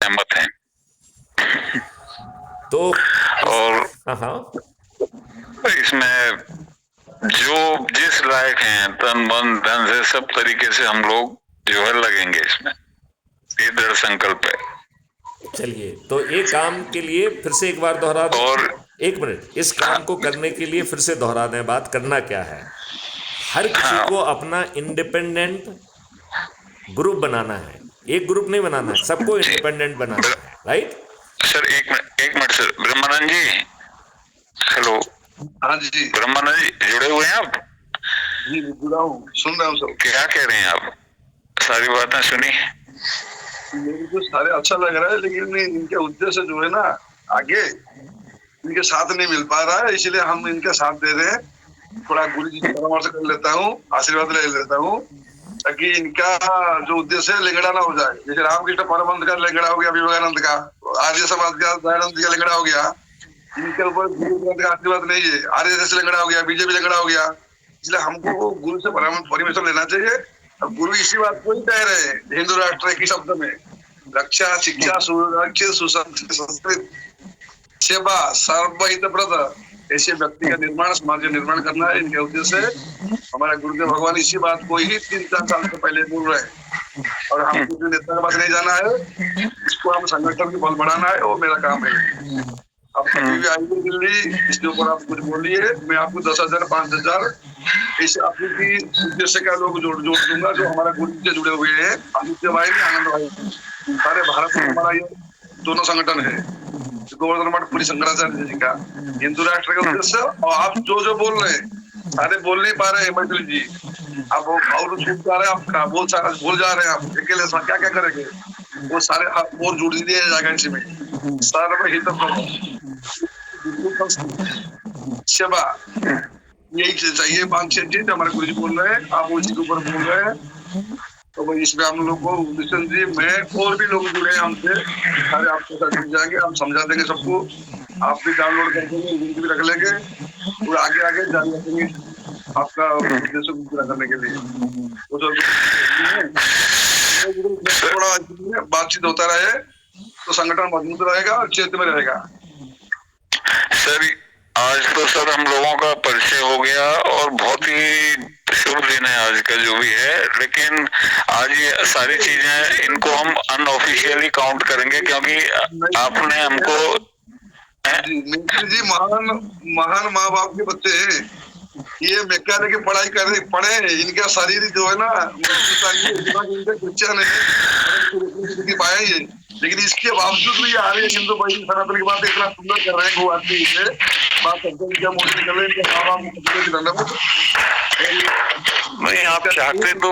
सहमत हैं। तो और हाँ हाँ, इसमें जो जिस लायक हैं, तन मन धन से सब तरीके से हम लोग जो है लगेंगे इसमें, ये दृढ़ संकल्प है। चलिए तो एक काम के लिए फिर से एक बार दोहरा दें। और एक मिनट, इस काम को करने के लिए फिर से दोहरा दें, बात करना क्या है। हर किसी हाँ को अपना इंडिपेंडेंट ग्रुप बनाना है, एक ग्रुप नहीं बनाना है, सबको जी, इंडिपेंडेंट बनाना है, राइट। सर एक मिनट सर, ब्रह्मानंद जी, हेलो। हाँ जी, ब्रह्मानंद जी जुड़े हुए हैं आप? जी जुड़ा हूँ, सुन रहा हूँ सब। क्या कह रहे हैं आप? सारी बातें सुनी? मेरे को सारे अच्छा लग रहा है, लेकिन इनके उद्देश्य जो है ना आगे इनके साथ नहीं मिल पा रहा है, इसलिए हम इनके साथ दे रहे हैं। थोड़ा गुरु जी से परामर्श कर लेता हूँ, आशीर्वाद ले लेता हूँ, ताकि इनका जो उद्देश्य है लेंगड़ा ना हो जाए। जैसे रामकृष्ण परमहंस का लेंगड़ा हो गया, विवेकानंद का, आर्य समाज का दयानंद जी का लेंगड़ा हो गया। इनके ऊपर गुरु ग्रंथ का आशीर्वाद नहीं है। आरएसएस लेंगड़ा हो गया, बीजेपी लेंगड़ा हो गया। इसलिए हमको गुरु से परमिशन लेना चाहिए। अब गुरु इसी बात को ही कह रहे हैं हिंदू राष्ट्र एक ही शब्द में, रक्षा शिक्षा सुरक्षित सुसंस्कृत सेवा सर्वहितप्रद, ऐसे व्यक्ति का निर्माण, समाज का निर्माण करना है इनके उद्देश्य है। हमारा गुरुदेव भगवान इसी बात को ही 3-4 साल से पहले बोल रहे हैं, और हम किसी नेता के पास नहीं जाना है। इसको हम संगठन के बल बढ़ाना है, वो मेरा काम है। आप कभी भी आइए दिल्ली, इसके ऊपर आप कुछ बोलिए, मैं आपको 10,000 5,000 ऐसे आपकी उद्देश्य का लोग जोड़ दूंगा, जो हमारा गुरु से जुड़े हुए हैं। आदित्य भाई, आनंद भाई, सारे भारत में हमारा ये दोनों संगठन है। गोवर्धन मठ पुरी शंकराचार्य जी का हिंदू राष्ट्र का उद्देश्य। और आप जो बोल रहे हैं सारे बोल नहीं पा रहे हैं मैथिली जी, आप और छूट जा रहे हैं, आपका बोल जा रहे हैं। आप अकेले क्या क्या करेंगे, वो सारे और जुड़ दिए जाएगा इसमें। सर्वहित सेवा, यही चाहिए 5-6 चीज हमारे गुरु जी बोल रहे हैं, आप उसी के ऊपर बोल रहे हैं। तो भाई इसमें हम लोग को विष्णु जी, मैं और भी लोग जुड़े हैं हमसे, सारे आपके साथ जुड़ जाएंगे, हम समझा देंगे सबको। आप भी डाउनलोड कर देंगे, लिंक भी रख लेंगे, और आगे आगे जारी रखेंगे आपका उद्देश्य को पूरा करने के लिए। थोड़ा बातचीत होता रहे तो संगठन मजबूत रहेगा और क्षेत्र में रहेगा। सर आज तो सर हम लोगों का परिचय हो गया, और बहुत ही शुभ दिन है आज का जो भी है, लेकिन आज ये सारी चीजें इनको हम अनऑफिशियली काउंट करेंगे, क्योंकि आपने हमको जी महान माँ बाप के बच्चे हैं। ये मैकेनिक की पढ़ाई पढ़े, इनका शरीर जो है ना क्रिश्चियन है पाया ये, लेकिन इसके बावजूद भी आ रहे हिंदू भाई सनातन की बात इतना सुंदर कर रहे हैं। आदमी से बात करते हैं, क्या मोदी निकल रहे हैं, नहीं आप चाहते तो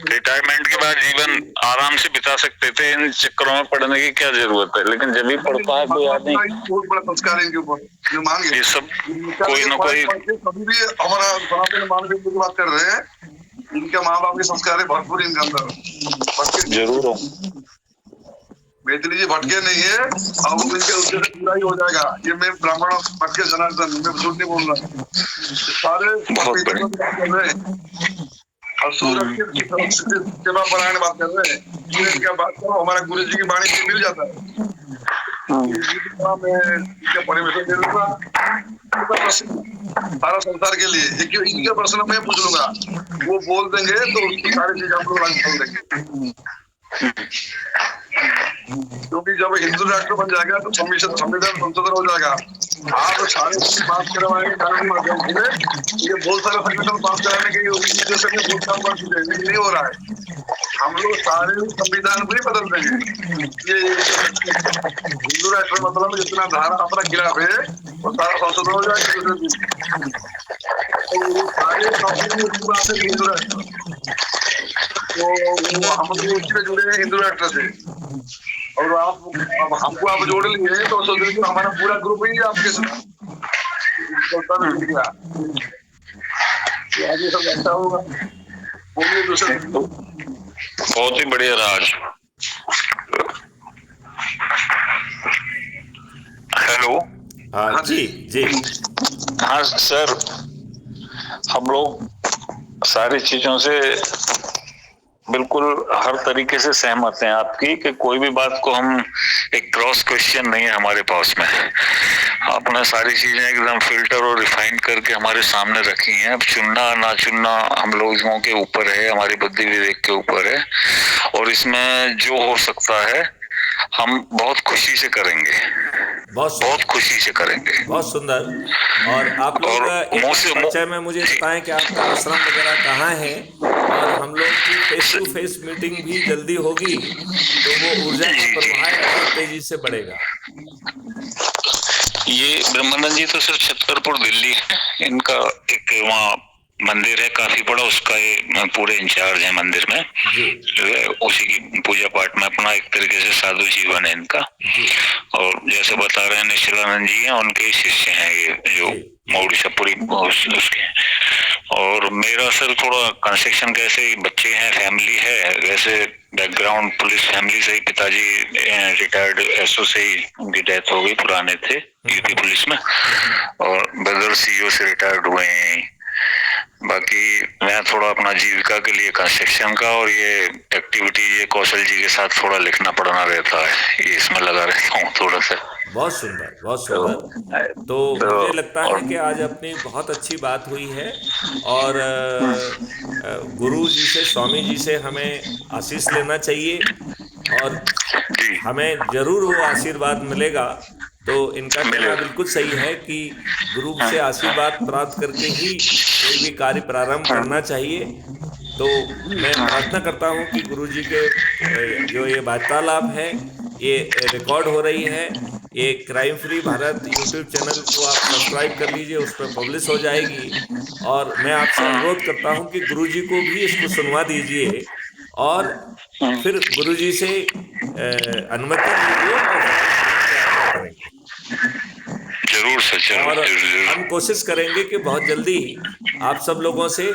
रिटायरमेंट के बाद जीवन आराम से बिता सकते थे, इन चक्करों में पढ़ने की क्या जरूरत है। लेकिन जब भी पढ़ता है कोई आदमी, बहुत बड़ा संस्कार है इनके ऊपर, जो मांगे ये सब कोई ना कोई। कभी भी हमारा सनातन मानव की बात कर रहे हैं, इनके माँ बाप के संस्कार है भरपूर इनके अंदर, जरूर हो। मैथिली जी भटके नहीं है, अब इनके उद्देश्य पूरा ही हो जाएगा। ये मैं ब्राह्मण मत के जनार्दन, मैं झूठ नहीं बोल रहा, सारे कर रहे हैं और सुरक्षित सेवा परायण बात कर रहे हैं। क्या बात करो, हमारा गुरु जी की वाणी से मिल जाता है। मैं परमिशन दे दूंगा सारा संसार के लिए, इनके प्रश्न मैं पूछ लूंगा, वो बोल देंगे तो उसकी सारी चीज हम लोग लागू कर देंगे। क्योंकि जब हिंदू राष्ट्र बन जाएगा तो संविधान संशोधन हो जाएगा। आप सारे बात करवाएंगे कानूनी माध्यम से, ये बहुत सारे संगठन पास कराने के लिए नहीं हो रहा है। हम लोग सारे संविधान को ही बदल देंगे। ये हिंदू राष्ट्र मतलब जितना धारा अपना खिलाफ है वो सारा संशोधन हो जाएगा। सारे हिंदू राष्ट्र तो हम उससे जुड़े हैं हिंदू राष्ट्र से, और अब हमको आप जोड़ लिए तो सोच रहे हमारा पूरा ग्रुप ही आपके साथ आगे सब अच्छा होगा। बहुत ही बढ़िया राज। हेलो, हाँ जी जी, हाँ सर, हम लोग सारी चीजों से बिल्कुल हर तरीके से सहमत हैं आपकी कि कोई भी बात को हम एक क्रॉस क्वेश्चन नहीं है हमारे पास में। आपने सारी चीजें एकदम फिल्टर और रिफाइन करके हमारे सामने रखी हैं। अब चुनना ना चुनना हम लोगों के ऊपर है, हमारी बुद्धि विवेक के ऊपर है, और इसमें जो हो सकता है हम बहुत खुशी से करेंगे, बहुत खुशी से करेंगे। बहुत सुंदर। और आप लोग एक परिचय में मुझे बताएं कि आपका आश्रम वगैरह कहाँ है, और हम लोग की फेस टू फेस मीटिंग भी जल्दी होगी तो वो ऊर्जा का प्रवाह और तेजी से बढ़ेगा। ये ब्रह्मानंद जी तो सिर्फ छतरपुर दिल्ली है, इनका एक वहाँ मंदिर है काफी बड़ा, उसका ये पूरे इंचार्ज है मंदिर में, जो है उसी की पूजा पाठ में अपना एक तरीके से साधु जीवन है इनका। और जैसे बता रहे हैं निश्चलानंद जी हैं, उनके शिष्य हैं ये जो मौड़ीशापुरी उसके। और मेरा सर थोड़ा कंस्ट्रक्शन कैसे बच्चे हैं, फैमिली है, वैसे बैकग्राउंड पुलिस फैमिली से ही, पिताजी रिटायर्ड एसओ से ही उनकी डेथ हो गई, पुराने थे यूपी पुलिस में, और ब्रदर सीईओ से रिटायर्ड हुए हैं। बाकी मैं थोड़ा अपना जीविका के लिए कंस्ट्रक्शन का और ये एक्टिविटी ये कौशल जी के साथ थोड़ा लिखना पढ़ना रहता है, ये इसमें लगा रहता हूँ थोड़ा सा। बहुत सुंदर, बहुत सुंदर। तो मुझे लगता है कि आज अपनी बहुत अच्छी बात हुई है, और गुरु जी से, स्वामी जी से हमें आशीष लेना चाहिए, और हमें जरूर वो आशीर्वाद मिलेगा। तो इनका कहना बिल्कुल सही है कि गुरु से आशीर्वाद प्राप्त करके ही कोई भी कार्य प्रारंभ करना चाहिए। तो मैं प्रार्थना करता हूँ कि गुरु जी के जो ये वार्तालाप है ये रिकॉर्ड हो रही है, ये crime free Bharat YouTube channel को आप सब्सक्राइब कर लीजिए, उस पर पब्लिश हो जाएगी। और मैं आपसे अनुरोध करता हूँ कि गुरु जी को भी इसको सुनवा दीजिए, और फिर गुरु जी से अनुमति लीजिए और जरूर सर, और हम कोशिश करेंगे कि बहुत जल्दी आप सब लोगों से,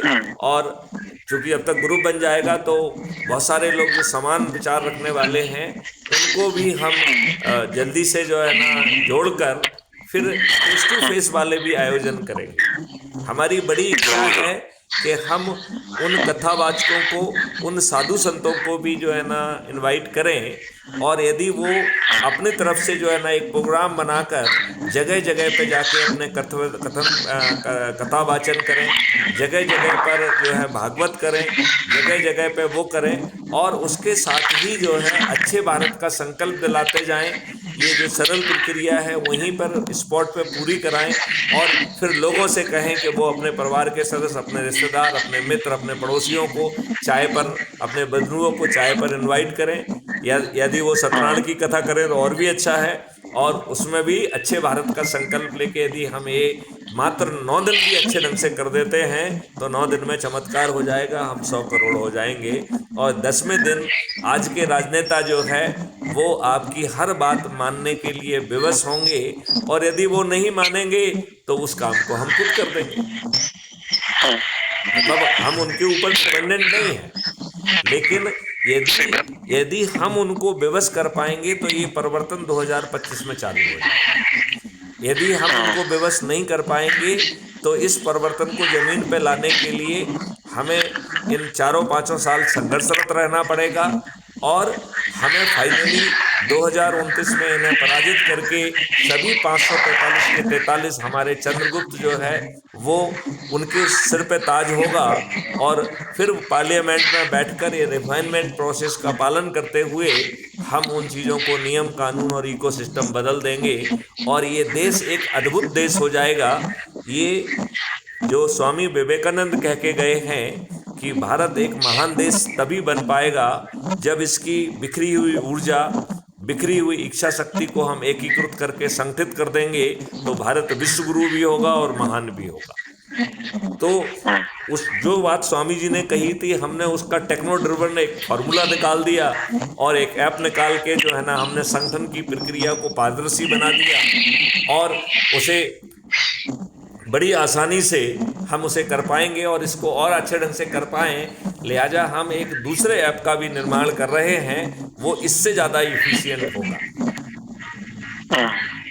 और चूंकि अब तक ग्रुप बन जाएगा तो बहुत सारे लोग जो समान विचार रखने वाले हैं उनको भी हम जल्दी से जो है ना जोड़कर फिर फेस टू फेस वाले भी आयोजन करेंगे। हमारी बड़ी इच्छा है कि हम उन कथावाचकों को, उन साधु संतों को भी जो है ना इनवाइट करें, और यदि वो अपने तरफ से जो है ना एक प्रोग्राम बनाकर जगह जगह पे जाके अपने कथा वाचन करें, जगह जगह पर जो है भागवत करें, जगह जगह पे वो करें, और उसके साथ ही जो है अच्छे भारत का संकल्प दिलाते जाएं। ये जो सरल प्रक्रिया है वहीं पर स्पॉट पे पूरी कराएं, और फिर लोगों से कहें कि वो अपने परिवार के सदस्य, अपने रिश्तेदार, अपने मित्र, अपने पड़ोसियों को चाय पर, अपने बंधुओं को चाय पर इनवाइट करें, या यदि वो सत्यनारायण की कथा करें तो और भी अच्छा है। और उसमें भी अच्छे भारत का संकल्प लेके यदि हम ये मात्र 9 दिन भी अच्छे ढंग से कर देते हैं तो 9 दिन में चमत्कार हो जाएगा, हम 100 करोड़ हो जाएंगे। और 10वें दिन आज के राजनेता जो है वो आपकी हर बात मानने के लिए विवश होंगे, और यदि वो नहीं मानेंगे तो उस काम को हम खुद कर देंगे। मतलब हम उनके ऊपर डिपेंडेंट नहीं है, लेकिन यदि हम उनको विवश कर पाएंगे तो ये परिवर्तन 2025 में चालू हो जाएगा। यदि हम उनको विवश नहीं कर पाएंगे तो इस परिवर्तन को जमीन पे लाने के लिए हमें इन 4-5 साल संघर्षरत रहना पड़ेगा, और हमें फाइनली 2029 में इन्हें पराजित करके सभी 543 के 43 हमारे चंद्रगुप्त जो है वो उनके सिर पे ताज होगा, और फिर पार्लियामेंट में बैठकर ये रिफाइनमेंट प्रोसेस का पालन करते हुए हम उन चीज़ों को, नियम कानून और इकोसिस्टम बदल देंगे, और ये देश एक अद्भुत देश हो जाएगा। ये जो स्वामी विवेकानंद कह के गए हैं कि भारत एक महान देश तभी बन पाएगा जब इसकी बिखरी हुई ऊर्जा, बिखरी हुई इच्छा शक्ति को हम एकीकृत करके संगठित कर देंगे तो भारत विश्वगुरु भी होगा और महान भी होगा। तो उस जो बात स्वामी जी ने कही थी, हमने उसका टेक्नो ड्रिवन एक फॉर्मूला निकाल दिया और एक ऐप निकाल के जो है ना हमने संगठन की प्रक्रिया को पारदर्शी बना दिया, और उसे बड़ी आसानी से हम उसे कर पाएंगे और इसको और अच्छे ढंग से कर पाएं। लिहाजा हम एक दूसरे ऐप का भी निर्माण कर रहे हैं, वो इससे ज़्यादा इफिशिएंट होगा।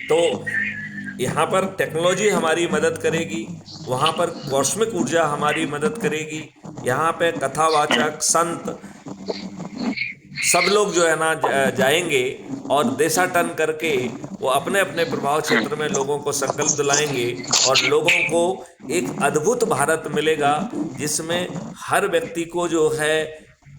तो यहाँ पर टेक्नोलॉजी हमारी मदद करेगी, वहाँ पर कॉस्मिक ऊर्जा हमारी मदद करेगी, यहाँ पे कथावाचक, संत सब लोग जो है ना जाएंगे और देशाटन करके वो अपने अपने प्रभाव क्षेत्र में लोगों को संकल्प दिलाएंगे और लोगों को एक अद्भुत भारत मिलेगा जिसमें हर व्यक्ति को जो है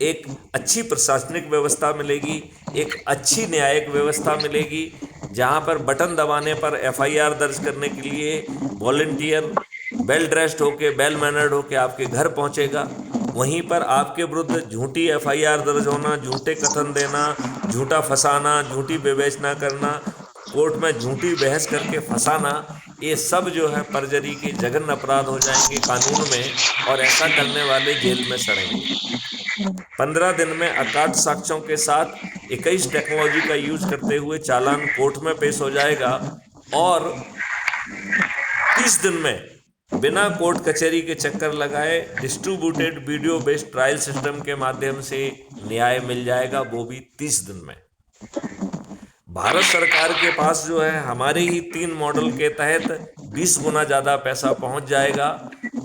एक अच्छी प्रशासनिक व्यवस्था मिलेगी, एक अच्छी न्यायिक व्यवस्था मिलेगी, जहां पर बटन दबाने पर एफआईआर दर्ज करने के लिए वॉलंटियर वेल ड्रेस्ड होके, वेल मैनर्ड होके आपके घर पहुंचेगा। वहीं पर आपके विरुद्ध झूठी एफआईआर दर्ज होना, झूठे कथन देना, झूठा फंसाना, झूठी विवेचना करना, कोर्ट में झूठी बहस करके फंसाना, ये सब जो है परजरी के जघन्य अपराध हो जाएंगे कानून में और ऐसा करने वाले जेल में सड़ेंगे। 15 दिन में अकाट साक्ष्यों के साथ 21 टेक्नोलॉजी का यूज करते हुए चालान कोर्ट में पेश हो जाएगा और 30 दिन में बिना कोर्ट कचहरी के चक्कर लगाए distributed video based trial system के माध्यम से न्याय मिल जाएगा, वो भी 30 दिन में। भारत सरकार के पास जो है हमारे ही 3 मॉडल के तहत 20 गुना ज़्यादा पैसा पहुंच जाएगा।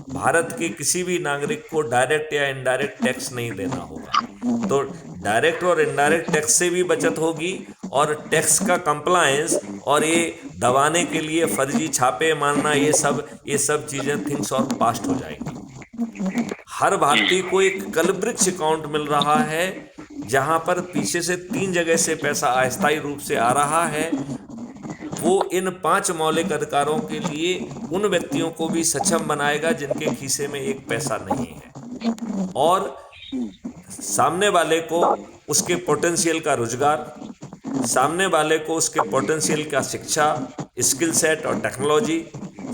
भारत के किसी भी नागरिक को डायरेक्ट या इनडायरेक्ट टैक्स नहीं देना होगा, तो डायरेक्ट और इनडायरेक्ट टैक्स से भी बचत होगी और टैक्स का कंप्लायंस और ये दबाने के लिए फर्जी छापे मारना, ये सब चीज़ें थिंग्स और पास्ट हो जाएंगी। हर भारतीय को एक कलवृक्ष अकाउंट मिल रहा है जहां पर पीछे से 3 जगह से पैसा अस्थायी रूप से आ रहा है। वो इन 5 मौलिक अधिकारों के लिए उन व्यक्तियों को भी सक्षम बनाएगा जिनके खीसे में एक पैसा नहीं है और सामने वाले को उसके पोटेंशियल का रोजगार, सामने वाले को उसके पोटेंशियल का शिक्षा, स्किल सेट और टेक्नोलॉजी,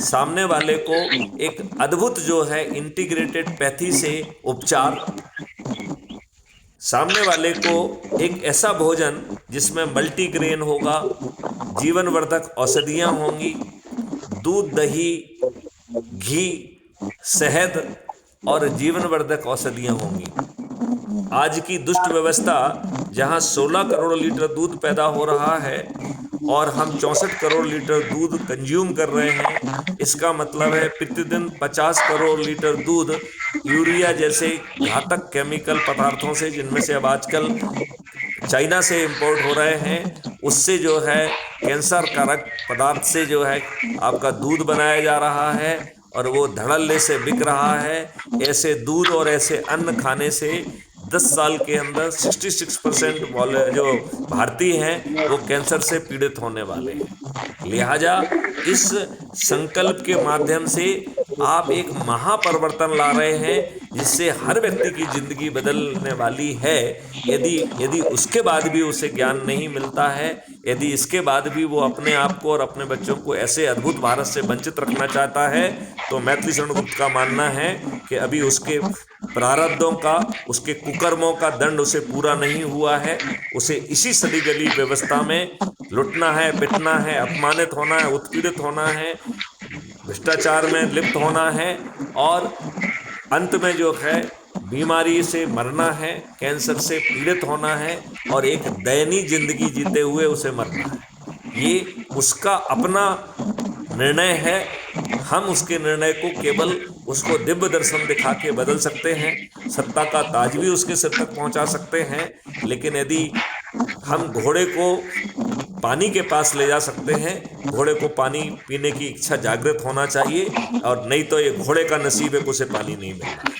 सामने वाले को एक अद्भुत जो है इंटीग्रेटेड पैथी से उपचार, सामने वाले को एक ऐसा भोजन जिसमें मल्टीग्रेन होगा, जीवनवर्धक औषधियाँ होंगी, दूध, दही, घी, शहद और जीवनवर्धक औषधियाँ होंगी। आज की दुष्ट व्यवस्था जहां 16 करोड़ लीटर दूध पैदा हो रहा है और हम 64 करोड़ लीटर दूध कंज्यूम कर रहे हैं, इसका मतलब है प्रतिदिन 50 करोड़ लीटर दूध यूरिया जैसे घातक केमिकल पदार्थों से, जिनमें से अब आजकल चाइना से इंपोर्ट हो रहे हैं, उससे जो है कैंसर कारक पदार्थ से जो है आपका दूध बनाया जा रहा है और वो धड़ल्ले से बिक रहा है। ऐसे दूध और ऐसे अन्न खाने से 10 साल के अंदर 66% वाले जो भारतीय हैं वो कैंसर से पीड़ित होने वाले हैं। लिहाजा इस संकल्प के माध्यम से आप एक महापरिवर्तन ला रहे हैं जिससे हर व्यक्ति की जिंदगी बदलने वाली है। यदि उसके बाद भी उसे ज्ञान नहीं मिलता है, यदि इसके बाद भी वो अपने आप को और अपने बच्चों को ऐसे अद्भुत भारत से वंचित रखना चाहता है, तो मैथिली शरण गुप्त का मानना है कि अभी उसके प्रारब्धों का, उसके कुकर्मों का दंड उसे पूरा नहीं हुआ है। उसे इसी सड़ी गली व्यवस्था में लुटना है, पिटना है, अपमानित होना है, उत्पीड़ित होना है, भ्रष्टाचार में लिप्त होना है और अंत में जो है बीमारी से मरना है, कैंसर से पीड़ित होना है और एक दयनीय जिंदगी जीते हुए उसे मरना है। ये उसका अपना निर्णय है। हम उसके निर्णय को केवल उसको दिव्य दर्शन दिखा के बदल सकते हैं, सत्ता का ताज भी उसके सिर तक पहुंचा सकते हैं, लेकिन यदि हम घोड़े को पानी के पास ले जा सकते हैं, घोड़े को पानी पीने की इच्छा जागृत होना चाहिए और नहीं तो ये घोड़े का नसीब है कि उसे पानी नहीं मिलता।